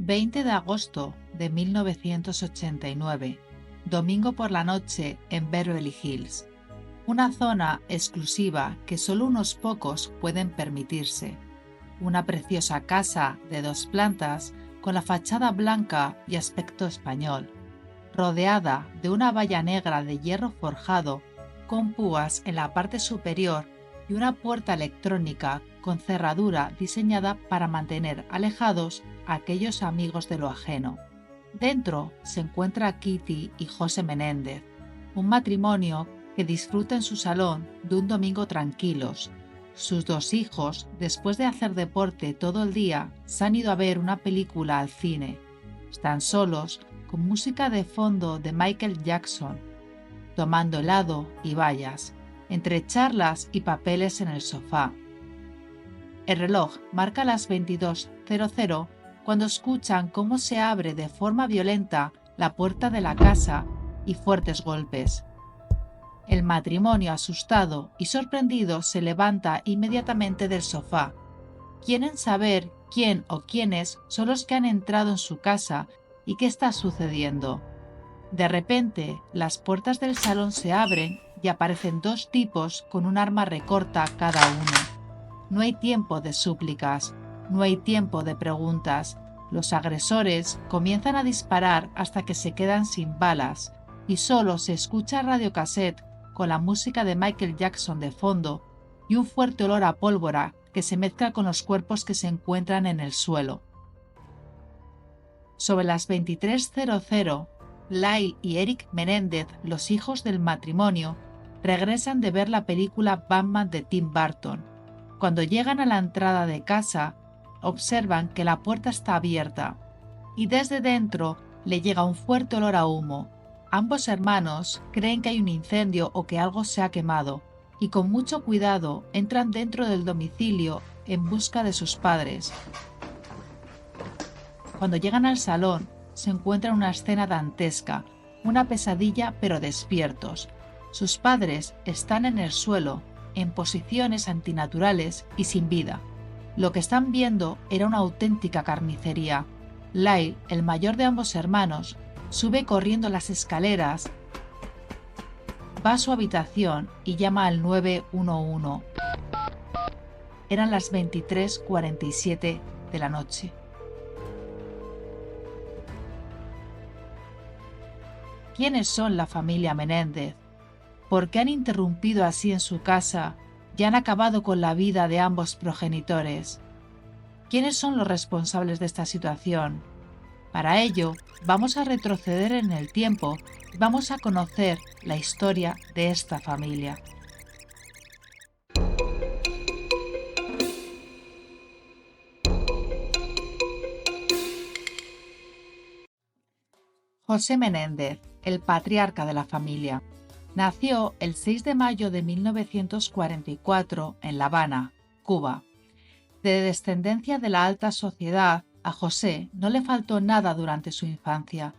20 de agosto de 1989, domingo por la noche en Beverly Hills, una zona exclusiva que solo unos pocos pueden permitirse. Una preciosa casa de 2 plantas con la fachada blanca y aspecto español, rodeada de una valla negra de hierro forjado con púas en la parte superior y una puerta electrónica con cerradura diseñada para mantener alejados a aquellos amigos de lo ajeno. Dentro se encuentra Kitty y José Menéndez, un matrimonio que disfruta en su salón de un domingo tranquilos. Sus 2 hijos, después de hacer deporte todo el día, se han ido a ver una película al cine. Están solos, con música de fondo de Michael Jackson, tomando helado y bayas, entre charlas y papeles en el sofá. El reloj marca las 22:00 cuando escuchan cómo se abre de forma violenta la puerta de la casa y fuertes golpes. El matrimonio, asustado y sorprendido, se levanta inmediatamente del sofá. Quieren saber quién o quiénes son los que han entrado en su casa y qué está sucediendo. De repente, las puertas del salón se abren y aparecen 2 tipos con un arma recorta cada uno. No hay tiempo de súplicas, no hay tiempo de preguntas. Los agresores comienzan a disparar hasta que se quedan sin balas y solo se escucha radiocassette con la música de Michael Jackson de fondo y un fuerte olor a pólvora que se mezcla con los cuerpos que se encuentran en el suelo. Sobre las 23:00, Lyle y Eric Menéndez, los hijos del matrimonio, regresan de ver la película Batman de Tim Burton. Cuando llegan a la entrada de casa, observan que la puerta está abierta y desde dentro le llega un fuerte olor a humo. Ambos hermanos creen que hay un incendio o que algo se ha quemado y con mucho cuidado entran dentro del domicilio en busca de sus padres. Cuando llegan al salón, se encuentran una escena dantesca, una pesadilla pero despiertos. Sus padres están en el suelo, en posiciones antinaturales y sin vida. Lo que están viendo era una auténtica carnicería. Lyle, el mayor de ambos hermanos, sube corriendo las escaleras, va a su habitación y llama al 911. Eran las 23:47 de la noche. ¿Quiénes son la familia Menéndez? ¿Por qué han interrumpido así en su casa y han acabado con la vida de ambos progenitores? ¿Quiénes son los responsables de esta situación? Para ello, vamos a retroceder en el tiempo y vamos a conocer la historia de esta familia. José Menéndez, el patriarca de la familia, nació el 6 de mayo de 1944 en La Habana, Cuba. De descendencia de la alta sociedad, a José no le faltó nada durante su infancia.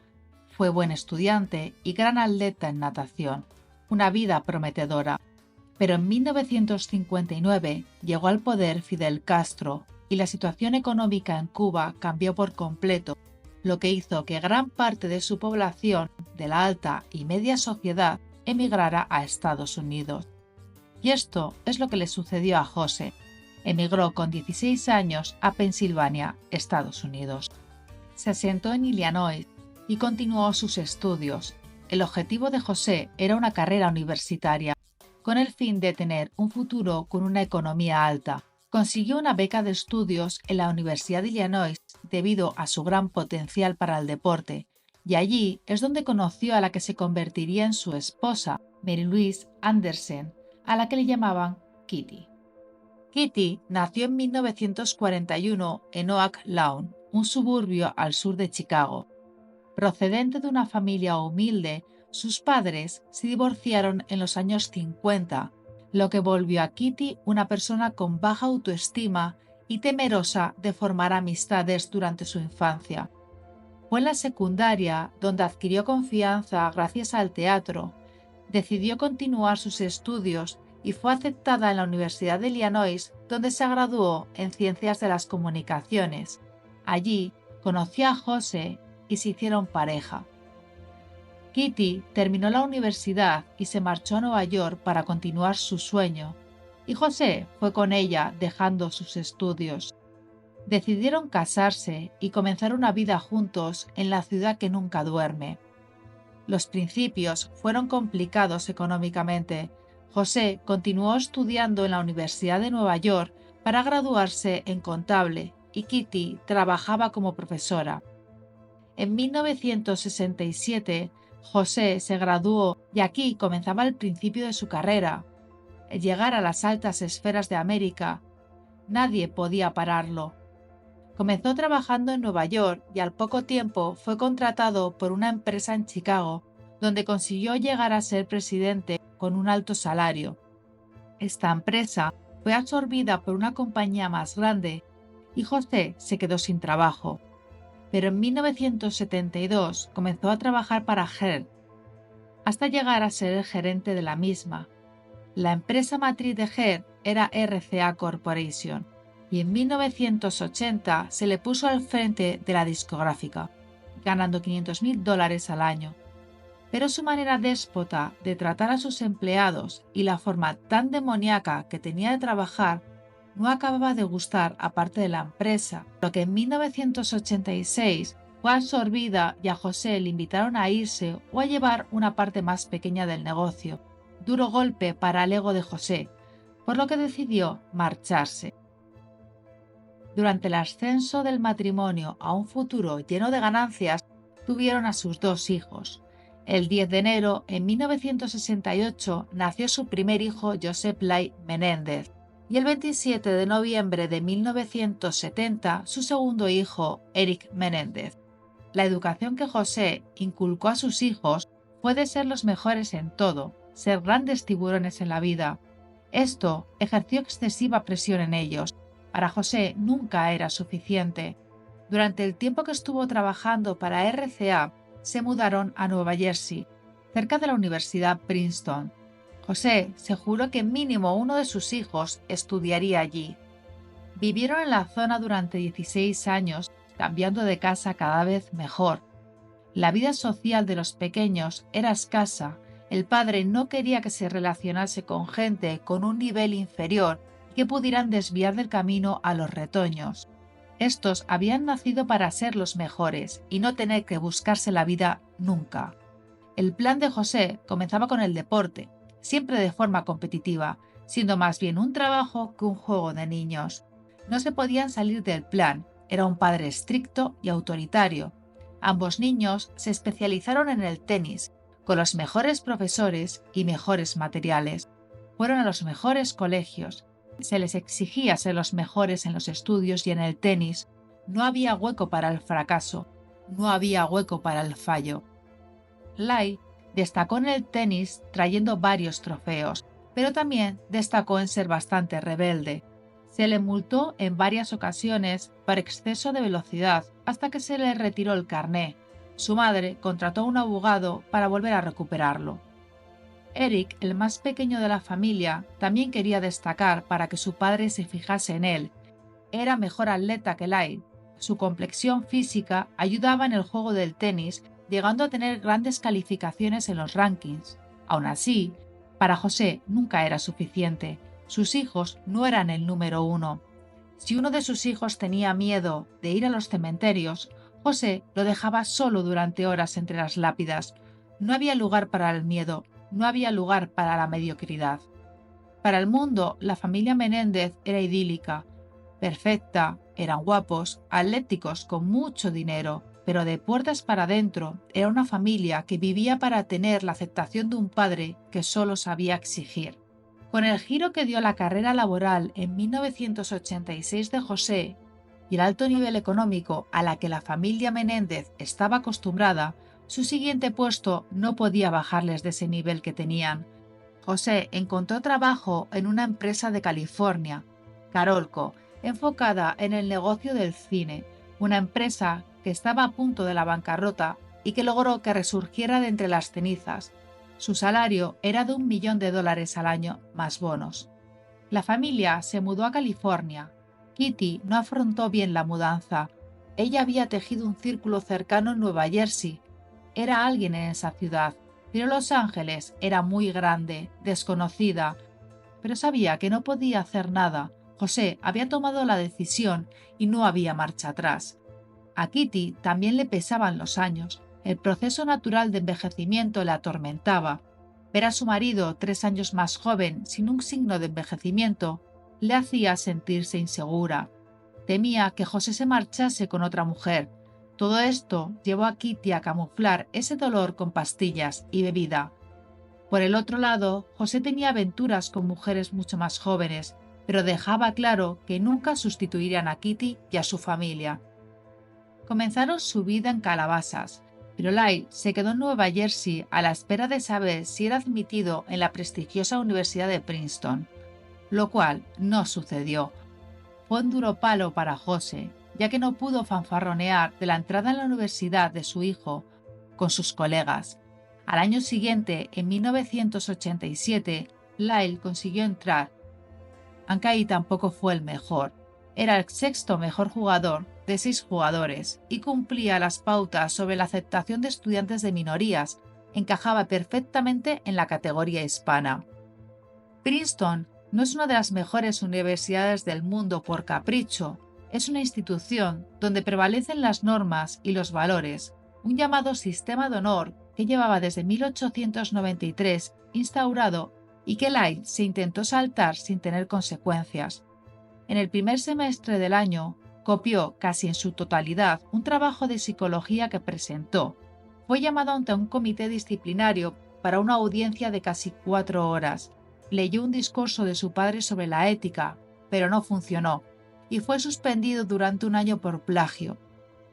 Fue buen estudiante y gran atleta en natación, una vida prometedora. Pero en 1959 llegó al poder Fidel Castro y la situación económica en Cuba cambió por completo, lo que hizo que gran parte de su población de la alta y media sociedad emigrara a Estados Unidos. Y esto es lo que le sucedió a José. Emigró con 16 años a Pensilvania, Estados Unidos. Se asentó en Illinois y continuó sus estudios. El objetivo de José era una carrera universitaria, con el fin de tener un futuro con una economía alta. Consiguió una beca de estudios en la Universidad de Illinois debido a su gran potencial para el deporte, y allí es donde conoció a la que se convertiría en su esposa, Mary Louise Anderson, a la que le llamaban Kitty. Kitty nació en 1941 en Oak Lawn, un suburbio al sur de Chicago. Procedente de una familia humilde, sus padres se divorciaron en los años 50, lo que volvió a Kitty una persona con baja autoestima y temerosa de formar amistades durante su infancia. Fue en la secundaria donde adquirió confianza gracias al teatro. Decidió continuar sus estudios y fue aceptada en la Universidad de Illinois, donde se graduó en Ciencias de las Comunicaciones. Allí conoció a José y se hicieron pareja. Kitty terminó la universidad y se marchó a Nueva York para continuar su sueño, y José fue con ella dejando sus estudios. Decidieron casarse y comenzar una vida juntos en la ciudad que nunca duerme. Los principios fueron complicados económicamente. José continuó estudiando en la Universidad de Nueva York para graduarse en contable y Kitty trabajaba como profesora. En 1967, José se graduó y aquí comenzaba el principio de su carrera. El llegar a las altas esferas de América, nadie podía pararlo. Comenzó trabajando en Nueva York y al poco tiempo fue contratado por una empresa en Chicago, donde consiguió llegar a ser presidente con un alto salario. Esta empresa fue absorbida por una compañía más grande y José se quedó sin trabajo. Pero en 1972 comenzó a trabajar para Hertz, hasta llegar a ser el gerente de la misma. La empresa matriz de Hertz era RCA Corporation, y en 1980 se le puso al frente de la discográfica, ganando $500,000 al año. Pero su manera déspota de tratar a sus empleados y la forma tan demoníaca que tenía de trabajar no acababa de gustar a parte de la empresa, lo que en 1986 fue absorbida y a José le invitaron a irse o a llevar una parte más pequeña del negocio. Duro golpe para el ego de José, por lo que decidió marcharse. Durante el ascenso del matrimonio a un futuro lleno de ganancias, tuvieron a sus 2 hijos. El 10 de enero de 1968 nació su primer hijo, Josep Lai Menéndez, y el 27 de noviembre de 1970 su segundo hijo, Eric Menéndez. La educación que José inculcó a sus hijos fue de ser los mejores en todo, ser grandes tiburones en la vida. Esto ejerció excesiva presión en ellos. Para José nunca era suficiente. Durante el tiempo que estuvo trabajando para RCA, se mudaron a Nueva Jersey, cerca de la Universidad Princeton. José se juró que mínimo uno de sus hijos estudiaría allí. Vivieron en la zona durante 16 años, cambiando de casa cada vez mejor. La vida social de los pequeños era escasa. El padre no quería que se relacionase con gente con un nivel inferior que pudieran desviar del camino a los retoños. Estos habían nacido para ser los mejores y no tener que buscarse la vida nunca. El plan de José comenzaba con el deporte, siempre de forma competitiva, siendo más bien un trabajo que un juego de niños. No se podían salir del plan, era un padre estricto y autoritario. Ambos niños se especializaron en el tenis, con los mejores profesores y mejores materiales. Fueron a los mejores colegios. Se les exigía ser los mejores en los estudios y en el tenis. No había hueco para el fracaso, no había hueco para el fallo. Lai destacó en el tenis trayendo varios trofeos, pero también destacó en ser bastante rebelde. Se le multó en varias ocasiones por exceso de velocidad hasta que se le retiró el carné. Su madre contrató a un abogado para volver a recuperarlo. Eric, el más pequeño de la familia, también quería destacar para que su padre se fijase en él. Era mejor atleta que Lai. Su complexión física ayudaba en el juego del tenis, llegando a tener grandes calificaciones en los rankings. Aún así, para José nunca era suficiente. Sus hijos no eran el número 1. Si uno de sus hijos tenía miedo de ir a los cementerios, José lo dejaba solo durante horas entre las lápidas. No había lugar para el miedo, no había lugar para la mediocridad. Para el mundo, la familia Menéndez era idílica, perfecta, eran guapos, atléticos, con mucho dinero, pero de puertas para adentro era una familia que vivía para tener la aceptación de un padre que solo sabía exigir. Con el giro que dio la carrera laboral en 1986 de José y el alto nivel económico a la que la familia Menéndez estaba acostumbrada, su siguiente puesto no podía bajarles de ese nivel que tenían. José encontró trabajo en una empresa de California, Carolco, enfocada en el negocio del cine, una empresa que estaba a punto de la bancarrota y que logró que resurgiera de entre las cenizas. Su salario era de $1 millón al año, más bonos. La familia se mudó a California. Kitty no afrontó bien la mudanza. ella había tejido un círculo cercano en Nueva Jersey. Era alguien en esa ciudad, pero Los Ángeles era muy grande, desconocida. Pero sabía que no podía hacer nada. José había tomado la decisión y no había marcha atrás. A Kitty también le pesaban los años. El proceso natural de envejecimiento la atormentaba. Ver a su marido 3 años más joven, sin un signo de envejecimiento, le hacía sentirse insegura. Temía que José se marchase con otra mujer. Todo esto llevó a Kitty a camuflar ese dolor con pastillas y bebida. Por el otro lado, José tenía aventuras con mujeres mucho más jóvenes, pero dejaba claro que nunca sustituirían a Kitty y a su familia. Comenzaron su vida en Calabasas, pero Lyle se quedó en Nueva Jersey a la espera de saber si era admitido en la prestigiosa Universidad de Princeton, lo cual no sucedió. Fue un duro palo para José, ya que no pudo fanfarronear de la entrada en la universidad de su hijo con sus colegas. Al año siguiente, en 1987, Lyle consiguió entrar, aunque ahí tampoco fue el mejor. Era el sexto mejor jugador de 6 jugadores y cumplía las pautas sobre la aceptación de estudiantes de minorías. Encajaba perfectamente en la categoría hispana. Princeton no es una de las mejores universidades del mundo por capricho. Es una institución donde prevalecen las normas y los valores, un llamado sistema de honor que llevaba desde 1893 instaurado y que Lyle se intentó saltar sin tener consecuencias. En el primer semestre del año, copió casi en su totalidad un trabajo de psicología que presentó. Fue llamado ante un comité disciplinario para una audiencia de casi 4 horas. Leyó un discurso de su padre sobre la ética, pero no funcionó, y fue suspendido durante un año por plagio.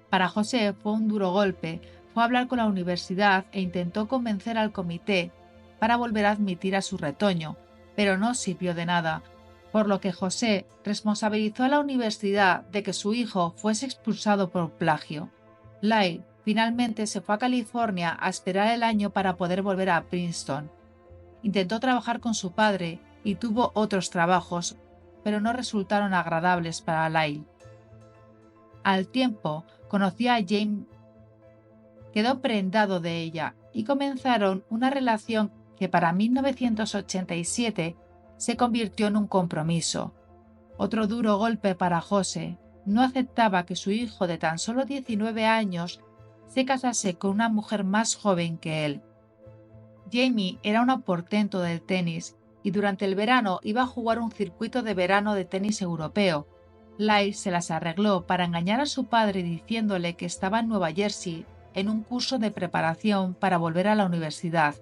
Para José fue un duro golpe. Fue a hablar con la universidad e intentó convencer al comité para volver a admitir a su retoño, pero no sirvió de nada, por lo que José responsabilizó a la universidad de que su hijo fuese expulsado por plagio. Lyle finalmente se fue a California a esperar el año para poder volver a Princeton. Intentó trabajar con su padre y tuvo otros trabajos, pero no resultaron agradables para Lyle. Al tiempo, conoció a Jane, quedó prendado de ella y comenzaron una relación que para 1987 se convirtió en un compromiso. Otro duro golpe para José. No aceptaba que su hijo de tan solo 19 años se casase con una mujer más joven que él. Jamie era un portento del tenis y durante el verano iba a jugar un circuito de verano de tenis europeo. Lyle se las arregló para engañar a su padre diciéndole que estaba en Nueva Jersey en un curso de preparación para volver a la universidad,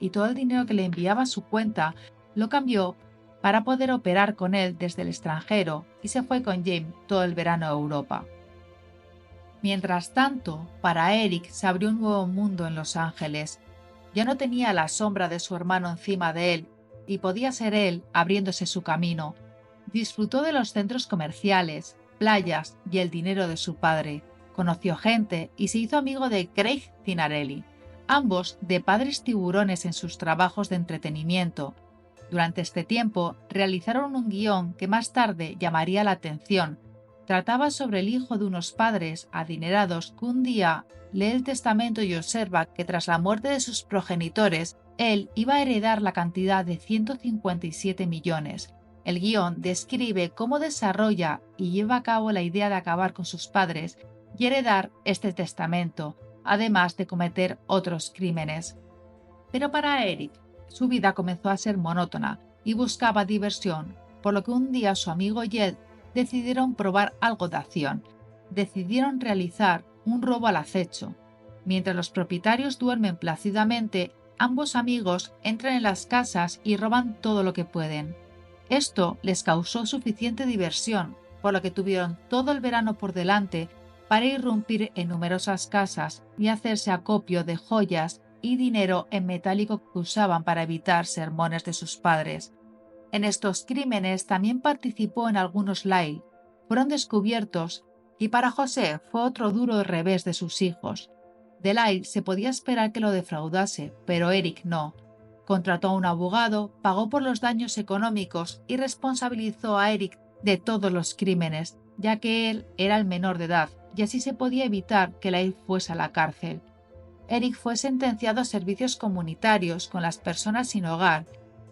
y todo el dinero que le enviaba a su cuenta lo cambió para poder operar con él desde el extranjero y se fue con James todo el verano a Europa. Mientras tanto, para Eric se abrió un nuevo mundo en Los Ángeles. Ya no tenía la sombra de su hermano encima de él y podía ser él abriéndose su camino. Disfrutó de los centros comerciales, playas y el dinero de su padre. Conoció gente y se hizo amigo de Craig Cinarelli, ambos de padres tiburones en sus trabajos de entretenimiento. Durante este tiempo realizaron un guión que más tarde llamaría la atención. Trataba sobre el hijo de unos padres adinerados que un día lee el testamento y observa que tras la muerte de sus progenitores, él iba a heredar la cantidad de 157 millones. El guión describe cómo desarrolla y lleva a cabo la idea de acabar con sus padres y heredar este testamento, además de cometer otros crímenes. Pero para Eric, su vida comenzó a ser monótona y buscaba diversión, por lo que un día su amigo Jed decidieron probar algo de acción. Decidieron realizar un robo al acecho. Mientras los propietarios duermen plácidamente, ambos amigos entran en las casas y roban todo lo que pueden. Esto les causó suficiente diversión, por lo que tuvieron todo el verano por delante para irrumpir en numerosas casas y hacerse acopio de joyas y dinero en metálico que usaban para evitar sermones de sus padres. En estos crímenes también participó en algunos Lyle. Fueron descubiertos y para José fue otro duro revés de sus hijos. De Lyle se podía esperar que lo defraudase, pero Eric no. Contrató a un abogado, pagó por los daños económicos y responsabilizó a Eric de todos los crímenes, ya que él era el menor de edad y así se podía evitar que Lyle fuese a la cárcel. Eric fue sentenciado a servicios comunitarios con las personas sin hogar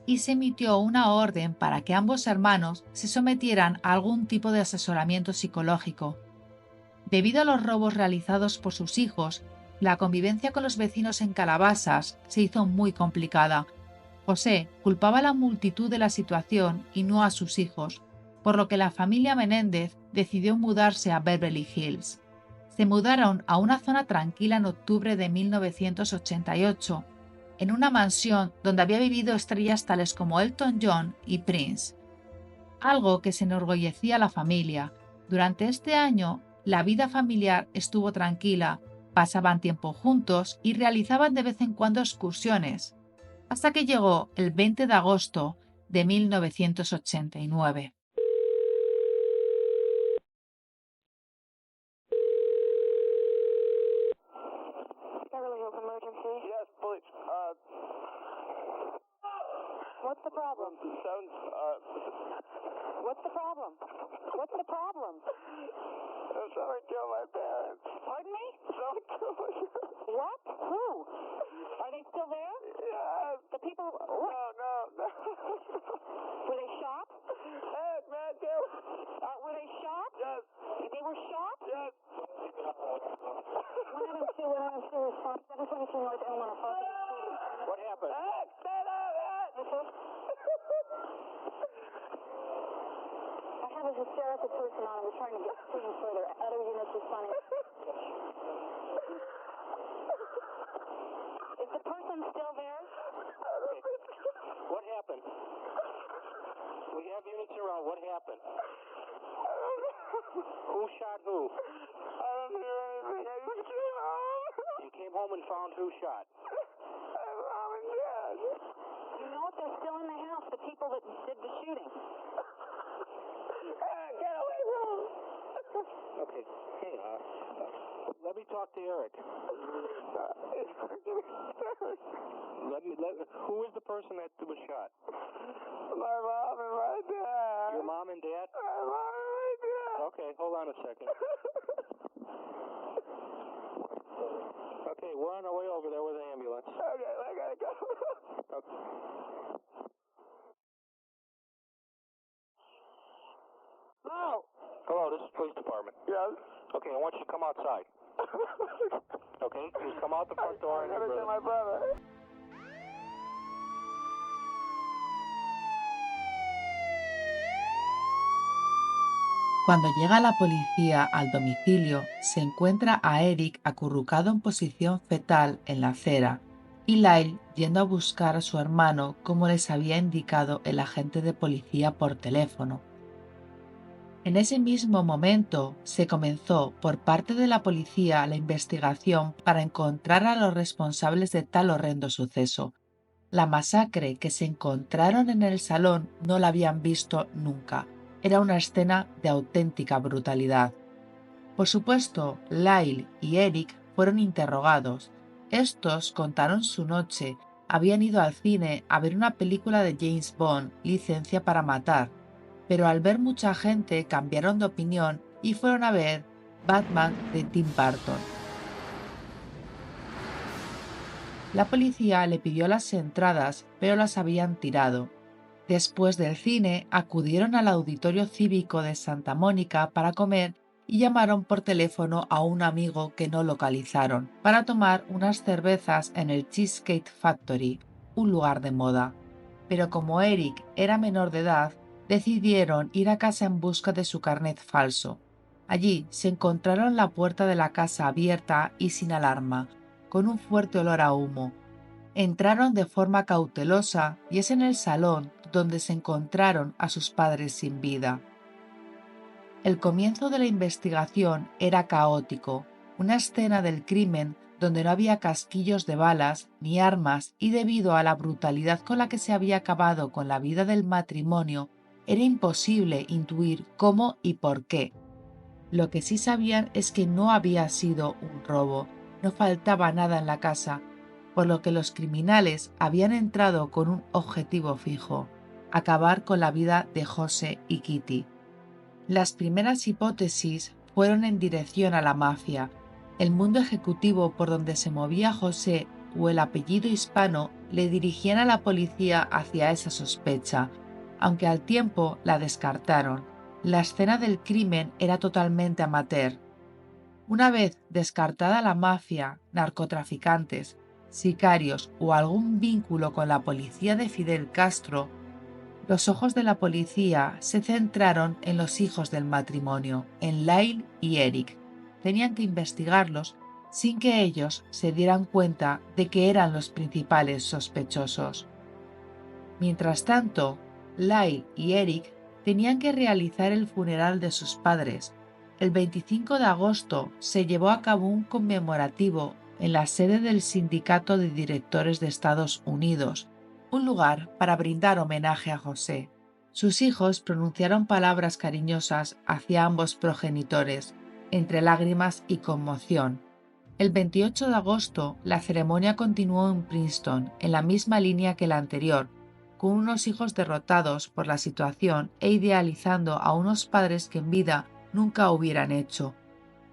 y se emitió una orden para que ambos hermanos se sometieran a algún tipo de asesoramiento psicológico. Debido a los robos realizados por sus hijos, la convivencia con los vecinos en Calabasas se hizo muy complicada. José culpaba a la multitud de la situación y no a sus hijos, por lo que la familia Menéndez decidió mudarse a Beverly Hills. Se mudaron a una zona tranquila en octubre de 1988, en una mansión donde había vivido estrellas tales como Elton John y Prince. Algo que se enorgullecía a la familia. Durante este año, la vida familiar estuvo tranquila, pasaban tiempo juntos y realizaban de vez en cuando excursiones, hasta que llegó el 20 de agosto de 1989. Beverly Hills Emergency. Yes, police. What's the problem? What's the problem? What's the problem? Someone killed my parents. Pardon me? Someone killed my parents. What? Who? Are they still there? Yes. The people... What? No. Were they shot? Yes, man, were they shot? Yes. They were shot? Yes. 102 response, 722 North Elmore, Parking Street. What happened? I have a hysterical person on. We're trying to get things further. Other units responding. Is the person still there? What happened? We have units around. What happened? Who shot who? I don't hear anything. I just came home. You came home and found who shot? My mom and dad. You know if they're still in the house, the people that did the shooting. Get away from them. Okay, hang on. Let me talk to Eric. Who is the person that was shot? My mom and my dad. Your mom and dad? My mom and my dad. Okay, hold on a second. Okay, we're on our way over there with the ambulance. Okay, I gotta go. Okay. Hello. Hello, this is police department. Yes. Okay, I want you to come outside. Okay, just come out the front door and never my brother. Cuando llega la policía al domicilio, se encuentra a Eric acurrucado en posición fetal en la acera y Lyle yendo a buscar a su hermano como les había indicado el agente de policía por teléfono. En ese mismo momento se comenzó por parte de la policía la investigación para encontrar a los responsables de tal horrendo suceso. La masacre que se encontraron en el salón no la habían visto nunca. Era una escena de auténtica brutalidad. Por supuesto, Lyle y Eric fueron interrogados. Estos contaron su noche. Habían ido al cine a ver una película de James Bond, Licencia para matar, pero al ver mucha gente cambiaron de opinión y fueron a ver Batman de Tim Burton. La policía le pidió las entradas, pero las habían tirado. Después del cine, acudieron al Auditorio Cívico de Santa Mónica para comer y llamaron por teléfono a un amigo que no localizaron para tomar unas cervezas en el Cheesecake Factory, un lugar de moda. Pero como Eric era menor de edad, decidieron ir a casa en busca de su carnet falso. Allí se encontraron la puerta de la casa abierta y sin alarma, con un fuerte olor a humo. Entraron de forma cautelosa y es en el salón donde se encontraron a sus padres sin vida. El comienzo de la investigación era caótico, una escena del crimen donde no había casquillos de balas ni armas y debido a la brutalidad con la que se había acabado con la vida del matrimonio, era imposible intuir cómo y por qué. Lo que sí sabían es que no había sido un robo, no faltaba nada en la casa, por lo que los criminales habían entrado con un objetivo fijo: acabar con la vida de José y Kitty. Las primeras hipótesis fueron en dirección a la mafia. El mundo ejecutivo por donde se movía José o el apellido hispano le dirigían a la policía hacia esa sospecha, aunque al tiempo la descartaron. La escena del crimen era totalmente amateur. Una vez descartada la mafia, narcotraficantes, sicarios o algún vínculo con la policía de Fidel Castro, los ojos de la policía se centraron en los hijos del matrimonio, en Lyle y Eric. Tenían que investigarlos sin que ellos se dieran cuenta de que eran los principales sospechosos. Mientras tanto, Lyle y Eric tenían que realizar el funeral de sus padres. El 25 de agosto se llevó a cabo un conmemorativo en la sede del Sindicato de Directores de Estados Unidos, un lugar para brindar homenaje a José. Sus hijos pronunciaron palabras cariñosas hacia ambos progenitores, entre lágrimas y conmoción. El 28 de agosto, la ceremonia continuó en Princeton, en la misma línea que la anterior, con unos hijos derrotados por la situación e idealizando a unos padres que en vida nunca hubieran hecho.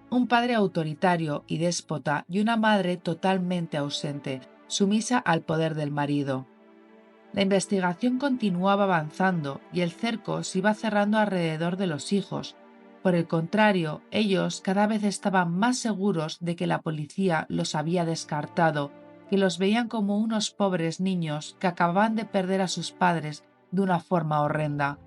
Un padre autoritario y déspota y una madre totalmente ausente, sumisa al poder del marido. La investigación continuaba avanzando y el cerco se iba cerrando alrededor de los hijos. Por el contrario, ellos cada vez estaban más seguros de que la policía los había descartado, que los veían como unos pobres niños que acababan de perder a sus padres de una forma horrenda.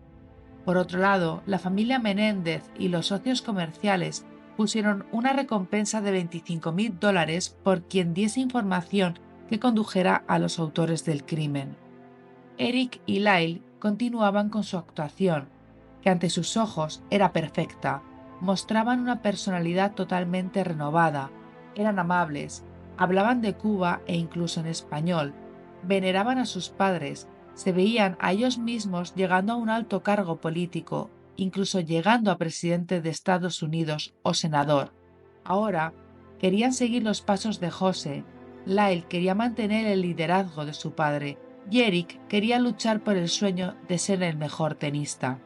Por otro lado, la familia Menéndez y los socios comerciales pusieron una recompensa de $25,000 por quien diese información que condujera a los autores del crimen. Eric y Lyle continuaban con su actuación, que ante sus ojos era perfecta. Mostraban una personalidad totalmente renovada, eran amables, hablaban de Cuba e incluso en español, veneraban a sus padres, se veían a ellos mismos llegando a un alto cargo político, incluso llegando a presidente de Estados Unidos o senador. Ahora querían seguir los pasos de José. Lyle quería mantener el liderazgo de su padre y Eric quería luchar por el sueño de ser el mejor tenista.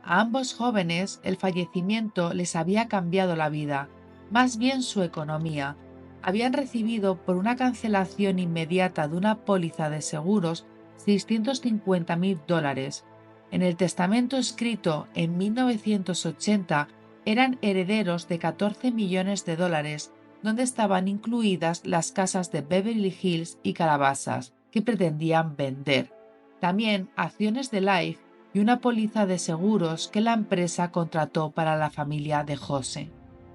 A ambos jóvenes el fallecimiento les había cambiado la vida, más bien su economía. Habían recibido por una cancelación inmediata de una póliza de seguros $650,000. En el testamento escrito en 1980 eran herederos de $14 millones, donde estaban incluidas las casas de Beverly Hills y Calabasas, que pretendían vender. También acciones de Life y una póliza de seguros que la empresa contrató para la familia de José.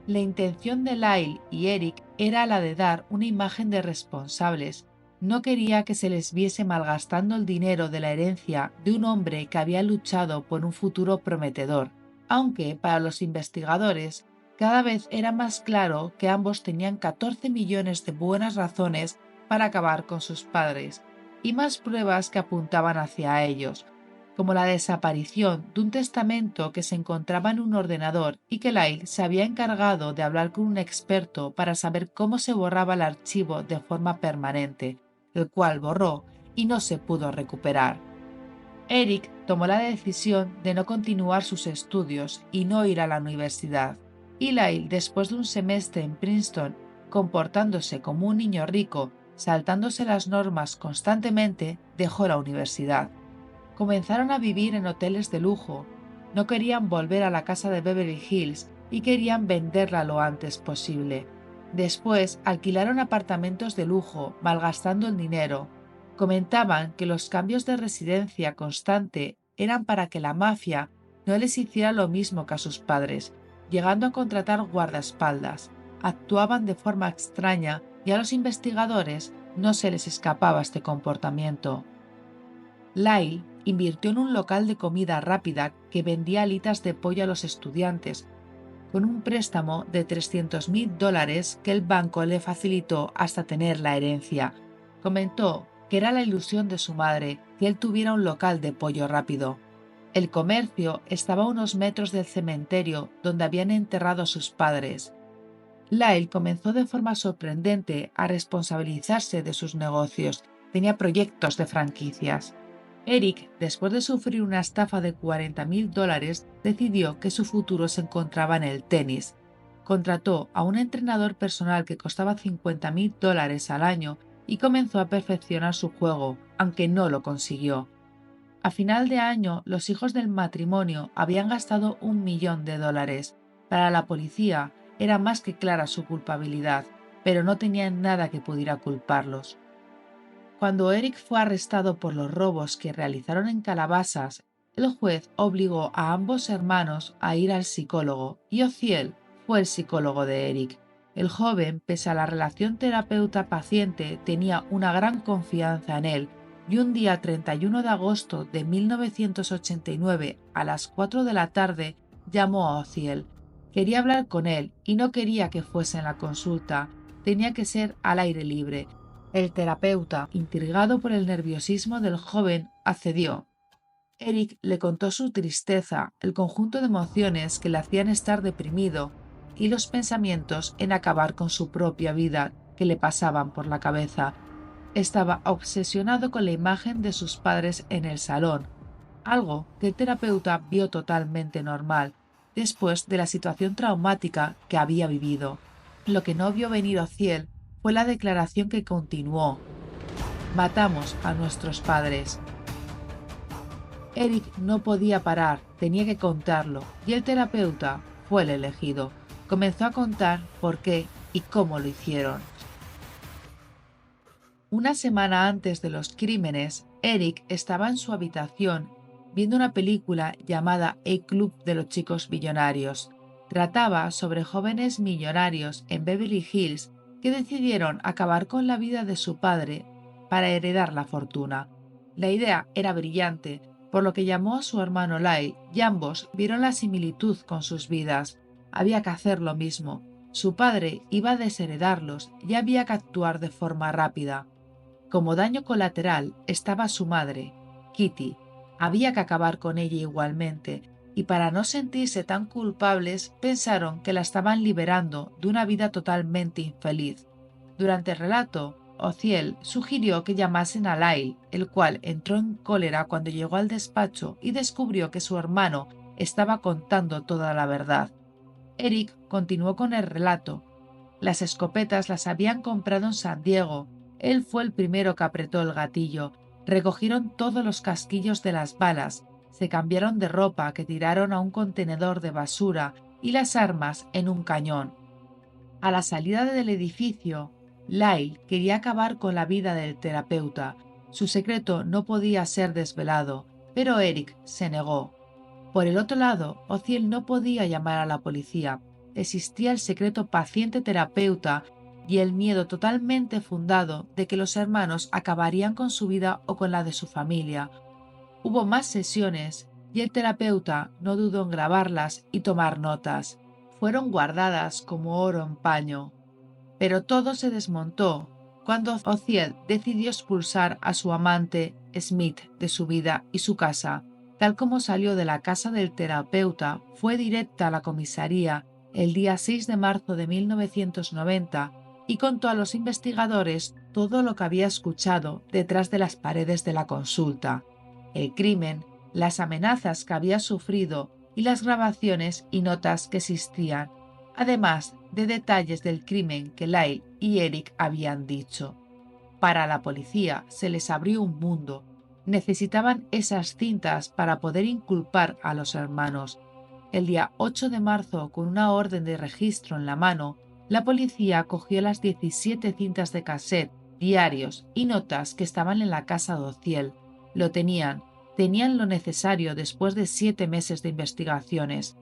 La intención de Lyle y Eric era la de dar una imagen de responsables. No quería que se les viese malgastando el dinero de la herencia de un hombre que había luchado por un futuro prometedor, aunque para los investigadores cada vez era más claro que ambos tenían 14 millones de buenas razones para acabar con sus padres, y más pruebas que apuntaban hacia ellos, como la desaparición de un testamento que se encontraba en un ordenador y que Lyle se había encargado de hablar con un experto para saber cómo se borraba el archivo de forma permanente, el cual borró y no se pudo recuperar. Eric tomó la decisión de no continuar sus estudios y no ir a la universidad, y Lyle, después de un semestre en Princeton, comportándose como un niño rico, saltándose las normas constantemente, dejó la universidad. Comenzaron a vivir en hoteles de lujo, no querían volver a la casa de Beverly Hills y querían venderla lo antes posible. Después alquilaron apartamentos de lujo, malgastando el dinero. Comentaban que los cambios de residencia constante eran para que la mafia no les hiciera lo mismo que a sus padres, llegando a contratar guardaespaldas. Actuaban de forma extraña y a los investigadores no se les escapaba este comportamiento. Lyle invirtió en un local de comida rápida que vendía alitas de pollo a los estudiantes, con un préstamo de $300,000 que el banco le facilitó hasta tener la herencia. Comentó que era la ilusión de su madre que él tuviera un local de pollo rápido. El comercio estaba a unos metros del cementerio donde habían enterrado a sus padres. Lyle comenzó de forma sorprendente a responsabilizarse de sus negocios. Tenía proyectos de franquicias. Eric, después de sufrir una estafa de $40.000, decidió que su futuro se encontraba en el tenis. Contrató a un entrenador personal que costaba $50.000 al año y comenzó a perfeccionar su juego, aunque no lo consiguió. A final de año, los hijos del matrimonio habían gastado $1.000.000. Para la policía era más que clara su culpabilidad, pero no tenían nada que pudiera culparlos. Cuando Eric fue arrestado por los robos que realizaron en Calabasas, el juez obligó a ambos hermanos a ir al psicólogo y Ociel fue el psicólogo de Eric. El joven, pese a la relación terapeuta-paciente, tenía una gran confianza en él y un día 31 de agosto de 1989 a las 4 de la tarde llamó a Ociel. Quería hablar con él y no quería que fuese en la consulta, tenía que ser al aire libre. El terapeuta, intrigado por el nerviosismo del joven, accedió. Eric le contó su tristeza, el conjunto de emociones que le hacían estar deprimido y los pensamientos en acabar con su propia vida que le pasaban por la cabeza. Estaba obsesionado con la imagen de sus padres en el salón, algo que el terapeuta vio totalmente normal, después de la situación traumática que había vivido. Lo que no vio venir Ociel fue la declaración que continuó: «Matamos a nuestros padres». Eric no podía parar, tenía que contarlo, y el terapeuta fue el elegido. Comenzó a contar por qué y cómo lo hicieron. Una semana antes de los crímenes, Eric estaba en su habitación viendo una película llamada El Club de los Chicos Millonarios. Trataba sobre jóvenes millonarios en Beverly Hills que decidieron acabar con la vida de su padre para heredar la fortuna. La idea era brillante, por lo que llamó a su hermano Lyle y ambos vieron la similitud con sus vidas. Había que hacer lo mismo. Su padre iba a desheredarlos y había que actuar de forma rápida. Como daño colateral estaba su madre, Kitty. Había que acabar con ella igualmente, y para no sentirse tan culpables pensaron que la estaban liberando de una vida totalmente infeliz. Durante el relato, Ociel sugirió que llamasen a Lyle, el cual entró en cólera cuando llegó al despacho y descubrió que su hermano estaba contando toda la verdad. Eric continuó con el relato. Las escopetas las habían comprado en San Diego. Él fue el primero que apretó el gatillo. Recogieron todos los casquillos de las balas, se cambiaron de ropa que tiraron a un contenedor de basura y las armas en un cañón. A la salida del edificio, Lyle quería acabar con la vida del terapeuta. Su secreto no podía ser desvelado, pero Eric se negó. Por el otro lado, Ociel no podía llamar a la policía. Existía el secreto paciente-terapeuta y el miedo totalmente fundado de que los hermanos acabarían con su vida o con la de su familia. Hubo más sesiones y el terapeuta no dudó en grabarlas y tomar notas. Fueron guardadas como oro en paño. Pero todo se desmontó cuando Ociel decidió expulsar a su amante Smith de su vida y su casa. Tal como salió de la casa del terapeuta, fue directa a la comisaría el día 6 de marzo de 1990 y contó a los investigadores todo lo que había escuchado detrás de las paredes de la consulta: el crimen, las amenazas que había sufrido y las grabaciones y notas que existían, además de detalles del crimen que Lyle y Eric habían dicho. Para la policía se les abrió un mundo. Necesitaban esas cintas para poder inculpar a los hermanos. El día 8 de marzo, con una orden de registro en la mano, la policía cogió las 17 cintas de cassette, diarios y notas que estaban en la casa de Ociel. Lo tenían lo necesario después de 7 meses de investigaciones.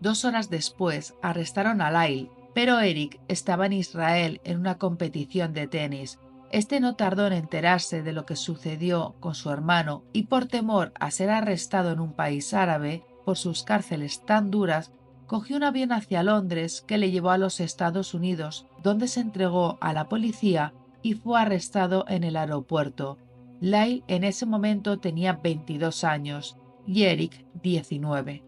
2 horas después arrestaron a Lyle, pero Eric estaba en Israel en una competición de tenis. Este no tardó en enterarse de lo que sucedió con su hermano y por temor a ser arrestado en un país árabe por sus cárceles tan duras, cogió un avión hacia Londres que le llevó a los Estados Unidos, donde se entregó a la policía y fue arrestado en el aeropuerto. Lyle en ese momento tenía 22 años y Eric 19.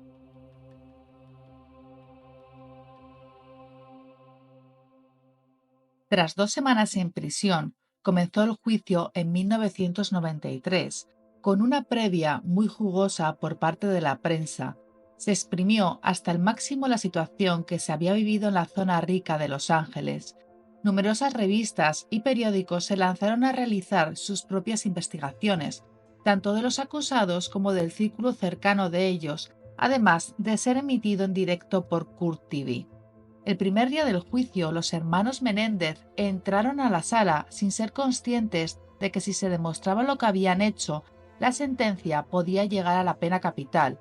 Tras 2 semanas en prisión, comenzó el juicio en 1993. con una previa muy jugosa por parte de la prensa. Se exprimió hasta el máximo la situación que se había vivido en la zona rica de Los Ángeles. Numerosas revistas y periódicos se lanzaron a realizar sus propias investigaciones, tanto de los acusados como del círculo cercano de ellos, además de ser emitido en directo por Court TV. El primer día del juicio, los hermanos Menéndez entraron a la sala sin ser conscientes de que si se demostraba lo que habían hecho, la sentencia podía llegar a la pena capital.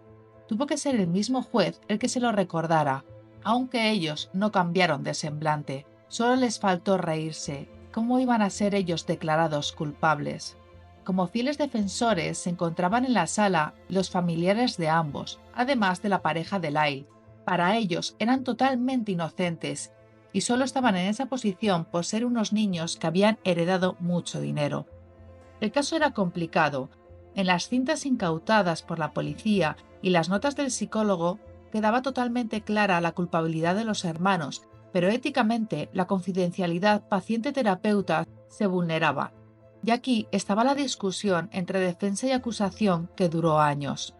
Tuvo que ser el mismo juez el que se lo recordara, aunque ellos no cambiaron de semblante. Solo les faltó reírse. ¿Cómo iban a ser ellos declarados culpables? Como fieles defensores se encontraban en la sala los familiares de ambos, además de la pareja de Lyle. Para ellos eran totalmente inocentes y solo estaban en esa posición por ser unos niños que habían heredado mucho dinero. El caso era complicado. En las cintas incautadas por la policía y las notas del psicólogo quedaba totalmente clara la culpabilidad de los hermanos, pero éticamente la confidencialidad paciente-terapeuta se vulneraba. Y aquí estaba la discusión entre defensa y acusación que duró años.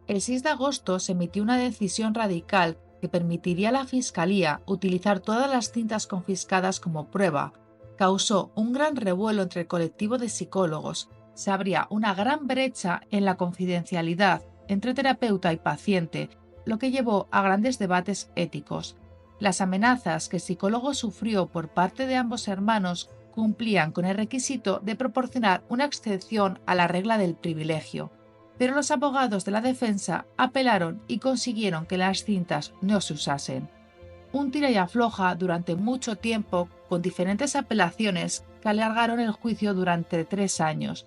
El 6 de agosto se emitió una decisión radical que permitiría a la Fiscalía utilizar todas las cintas confiscadas como prueba. Causó un gran revuelo entre el colectivo de psicólogos. Se abría una gran brecha en la confidencialidad entre terapeuta y paciente, lo que llevó a grandes debates éticos. Las amenazas que el psicólogo sufrió por parte de ambos hermanos cumplían con el requisito de proporcionar una excepción a la regla del privilegio. Pero los abogados de la defensa apelaron y consiguieron que las cintas no se usasen. Un tira y afloja durante mucho tiempo con diferentes apelaciones que alargaron el juicio durante 3 años.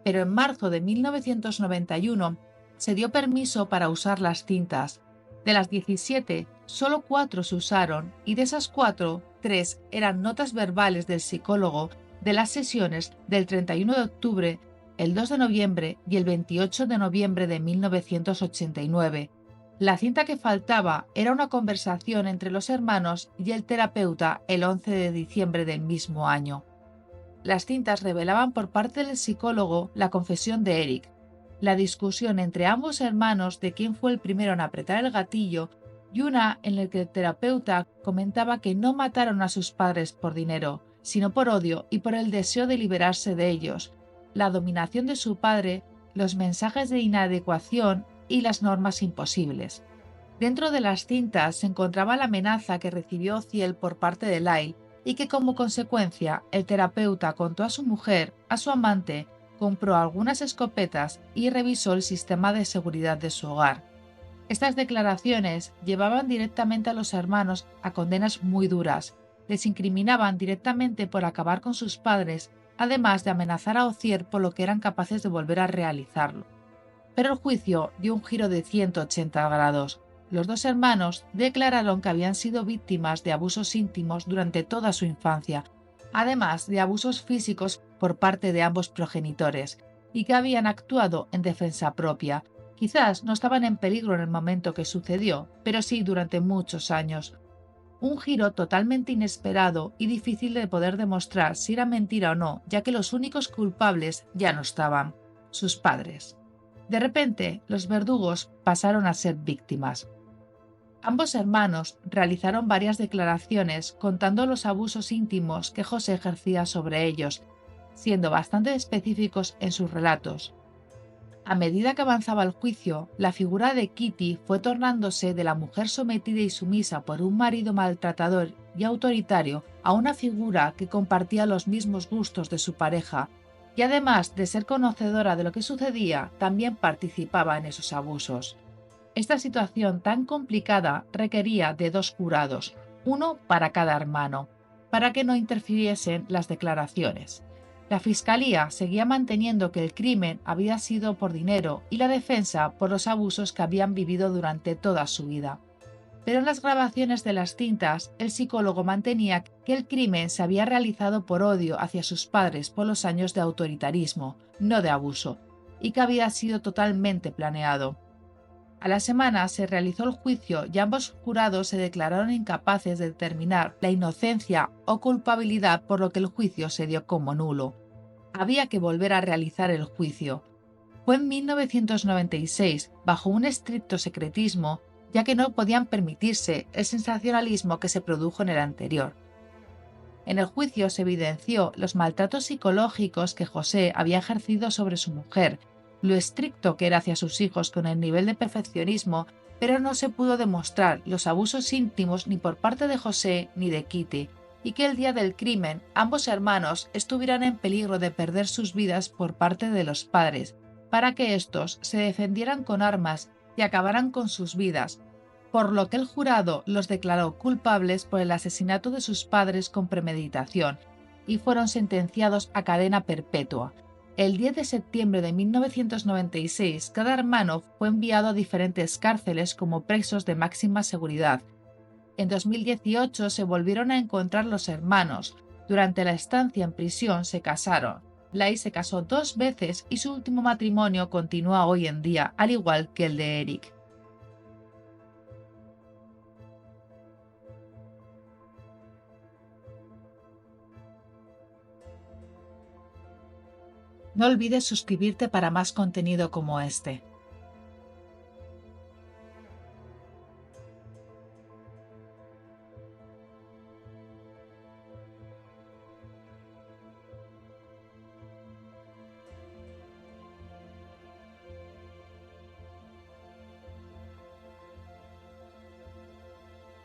Pero en marzo de 1991 se dio permiso para usar las cintas. De las 17, solo 4 se usaron y de esas 4, 3 eran notas verbales del psicólogo de las sesiones del 31 de octubre, el 2 de noviembre y el 28 de noviembre de 1989. La cinta que faltaba era una conversación entre los hermanos y el terapeuta el 11 de diciembre del mismo año. Las cintas revelaban por parte del psicólogo la confesión de Eric, la discusión entre ambos hermanos de quién fue el primero en apretar el gatillo y una en la que el terapeuta comentaba que no mataron a sus padres por dinero, sino por odio y por el deseo de liberarse de ellos, la dominación de su padre, los mensajes de inadecuación y las normas imposibles. Dentro de las cintas se encontraba la amenaza que recibió Ciel por parte de Lyle y que como consecuencia el terapeuta contó a su mujer, a su amante, compró algunas escopetas y revisó el sistema de seguridad de su hogar. Estas declaraciones llevaban directamente a los hermanos a condenas muy duras, les incriminaban directamente por acabar con sus padres, además de amenazar a Ozier por lo que eran capaces de volver a realizarlo. Pero el juicio dio un giro de 180 grados. Los dos hermanos declararon que habían sido víctimas de abusos íntimos durante toda su infancia, además de abusos físicos por parte de ambos progenitores, y que habían actuado en defensa propia. Quizás no estaban en peligro en el momento que sucedió, pero sí durante muchos años. Un giro totalmente inesperado y difícil de poder demostrar si era mentira o no, ya que los únicos culpables ya no estaban, sus padres. De repente, los verdugos pasaron a ser víctimas. Ambos hermanos realizaron varias declaraciones contando los abusos íntimos que José ejercía sobre ellos, siendo bastante específicos en sus relatos. A medida que avanzaba el juicio, la figura de Kitty fue tornándose de la mujer sometida y sumisa por un marido maltratador y autoritario a una figura que compartía los mismos gustos de su pareja y además de ser conocedora de lo que sucedía, también participaba en esos abusos. Esta situación tan complicada requería de 2 jurados, uno para cada hermano, para que no interfiriesen las declaraciones. La Fiscalía seguía manteniendo que el crimen había sido por dinero y la defensa por los abusos que habían vivido durante toda su vida. Pero en las grabaciones de las cintas, el psicólogo mantenía que el crimen se había realizado por odio hacia sus padres por los años de autoritarismo, no de abuso, y que había sido totalmente planeado. A la semana se realizó el juicio y ambos jurados se declararon incapaces de determinar la inocencia o culpabilidad, por lo que el juicio se dio como nulo. había que volver a realizar el juicio. Fue en 1996, bajo un estricto secretismo, ya que no podían permitirse el sensacionalismo que se produjo en el anterior. En el juicio se evidenció los maltratos psicológicos que José había ejercido sobre su mujer, lo estricto que era hacia sus hijos con el nivel de perfeccionismo, pero no se pudo demostrar los abusos íntimos ni por parte de José ni de Kitty, y que el día del crimen ambos hermanos estuvieran en peligro de perder sus vidas por parte de los padres, para que éstos se defendieran con armas y acabaran con sus vidas, por lo que el jurado los declaró culpables por el asesinato de sus padres con premeditación y fueron sentenciados a cadena perpetua. El 10 de septiembre de 1996, cada hermano fue enviado a diferentes cárceles como presos de máxima seguridad. En 2018 se volvieron a encontrar los hermanos. Durante la estancia en prisión se casaron. Lai se casó 2 veces y su último matrimonio continúa hoy en día, al igual que el de Eric. No olvides suscribirte para más contenido como este.